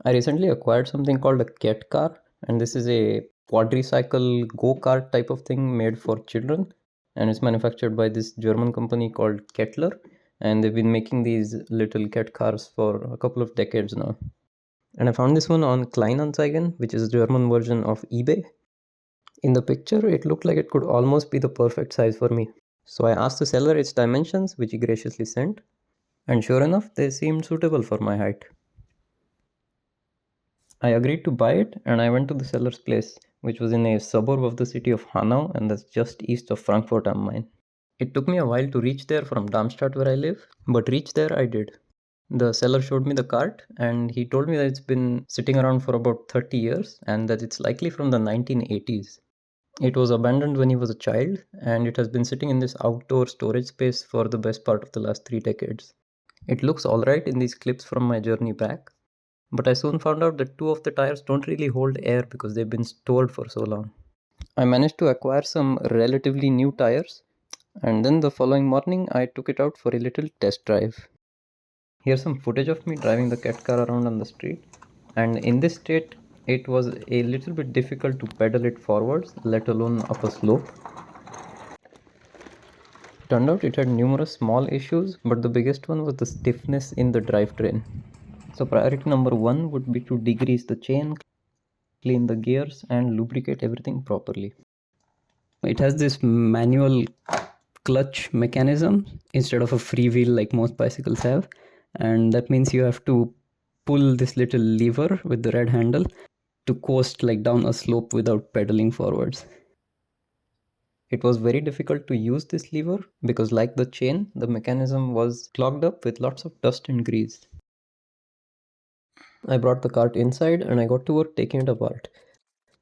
I recently acquired something called a Kettcar, and this is a quadricycle go-kart type of thing made for children, and it's manufactured by this German company called Kettler, and they've been making these little Kettcars for a couple of decades now. And I found this one on Kleinanzeigen, which is the German version of eBay. In the picture, it looked like it could almost be the perfect size for me. So I asked the seller its dimensions, which he graciously sent, and sure enough, they seemed suitable for my height. I agreed to buy it, and I went to the seller's place, which was in a suburb of the city of Hanau, and that's just east of Frankfurt am Main. It took me a while to reach there from Darmstadt where I live, but reach there I did. The seller showed me the cart, and he told me that it's been sitting around for about 30 years and that it's likely from the 1980s. It was abandoned when he was a child, and it has been sitting in this outdoor storage space for the best part of the last 3 decades. It looks alright in these clips from my journey back, but I soon found out that 2 of the tires don't really hold air because they've been stored for so long. I managed to acquire some relatively new tires, and then the following morning I took it out for a little test drive. Here's some footage of me driving the Kettcar around on the street, and in this state it was a little bit difficult to pedal it forwards, let alone up a slope. Turned out it had numerous small issues, but the biggest one was the stiffness in the drivetrain. So priority number 1 would be to degrease the chain, clean the gears, and lubricate everything properly. It has this manual clutch mechanism instead of a free wheel like most bicycles have, and that means you have to pull this little lever with the red handle to coast like down a slope without pedaling forwards. It was very difficult to use this lever because, like the chain, the mechanism was clogged up with lots of dust and grease. I brought the cart inside and I got to work taking it apart.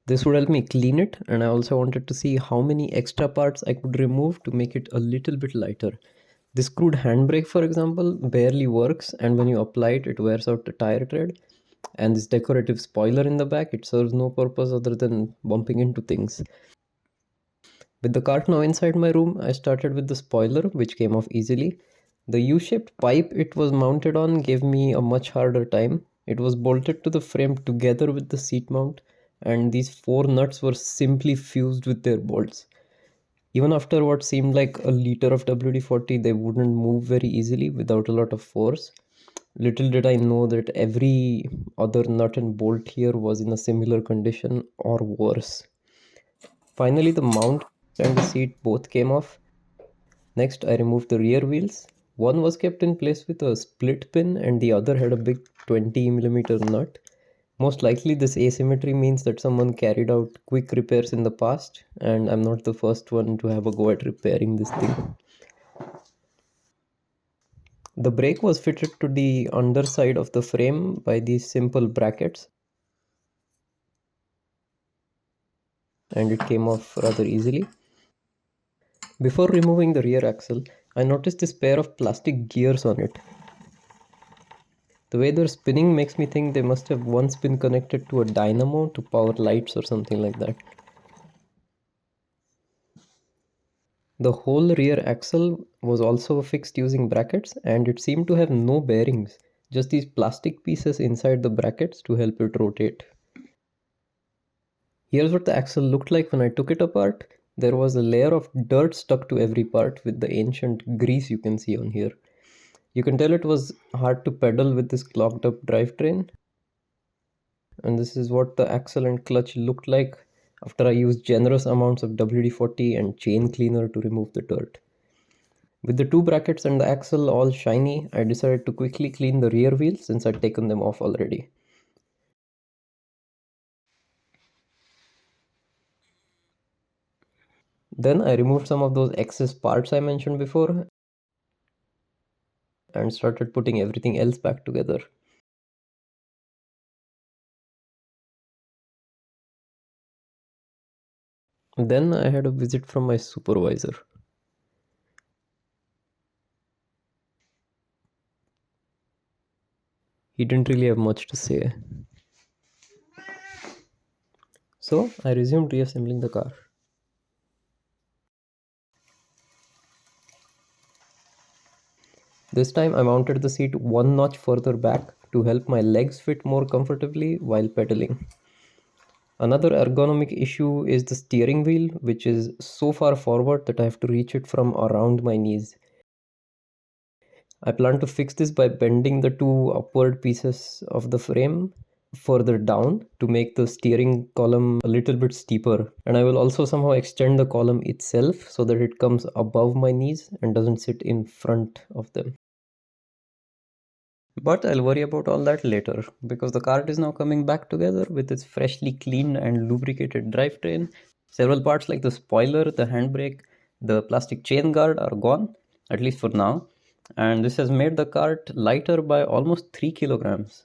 This would help me clean it, and I also wanted to see how many extra parts I could remove to make it a little bit lighter. This screwed handbrake, for example, barely works, and when you apply it, it wears out the tire tread. And this decorative spoiler in the back, it serves no purpose other than bumping into things. With the cart now inside my room, I started with the spoiler, which came off easily. The U-shaped pipe it was mounted on gave me a much harder time. It was bolted to the frame together with the seat mount, and these 4 nuts were simply fused with their bolts. Even after what seemed like a liter of WD-40, they wouldn't move very easily without a lot of force. Little did I know that every other nut and bolt here was in a similar condition or worse. Finally, the mount and the seat both came off. Next, I removed the rear wheels. One was kept in place with a split pin and the other had a big 20mm nut. Most likely this asymmetry means that someone carried out quick repairs in the past, and I'm not the first one to have a go at repairing this thing. The brake was fitted to the underside of the frame by these simple brackets, and it came off rather easily. Before removing the rear axle, I noticed this pair of plastic gears on it. The way they're spinning makes me think they must have once been connected to a dynamo to power lights or something like that. The whole rear axle was also fixed using brackets, and it seemed to have no bearings, just these plastic pieces inside the brackets to help it rotate. Here's what the axle looked like when I took it apart. There was a layer of dirt stuck to every part with the ancient grease you can see on here. You can tell it was hard to pedal with this clogged up drivetrain. And this is what the axle and clutch looked like after I used generous amounts of WD-40 and chain cleaner to remove the dirt. With the 2 brackets and the axle all shiny, I decided to quickly clean the rear wheels since I'd taken them off already. Then I removed some of those excess parts I mentioned before and started putting everything else back together. Then I had a visit from my supervisor. He didn't really have much to say. So I resumed reassembling the car. This time I mounted the seat 1 notch further back to help my legs fit more comfortably while pedaling. Another ergonomic issue is the steering wheel, which is so far forward that I have to reach it from around my knees. I plan to fix this by bending the two upward pieces of the frame further down to make the steering column a little bit steeper. And I will also somehow extend the column itself so that it comes above my knees and doesn't sit in front of them. But I'll worry about all that later, because the cart is now coming back together with its freshly cleaned and lubricated drivetrain. Several parts like the spoiler, the handbrake, the plastic chain guard are gone, at least for now, and this has made the cart lighter by almost 3 kilograms.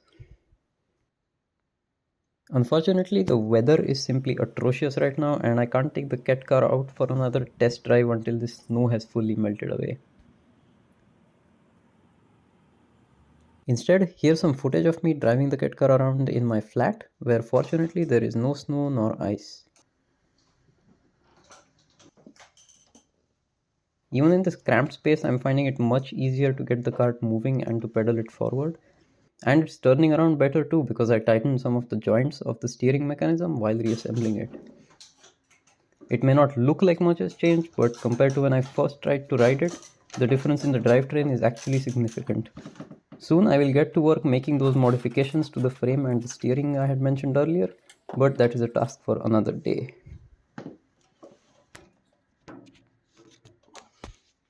Unfortunately, the weather is simply atrocious right now, and I can't take the Kettcar out for another test drive until the snow has fully melted away. Instead, here's some footage of me driving the Kettcar around in my flat, where fortunately there is no snow nor ice. Even in this cramped space, I'm finding it much easier to get the cart moving and to pedal it forward. And it's turning around better too, because I tightened some of the joints of the steering mechanism while reassembling it. It may not look like much has changed, but compared to when I first tried to ride it, the difference in the drivetrain is actually significant. Soon I will get to work making those modifications to the frame and the steering I had mentioned earlier, but that is a task for another day.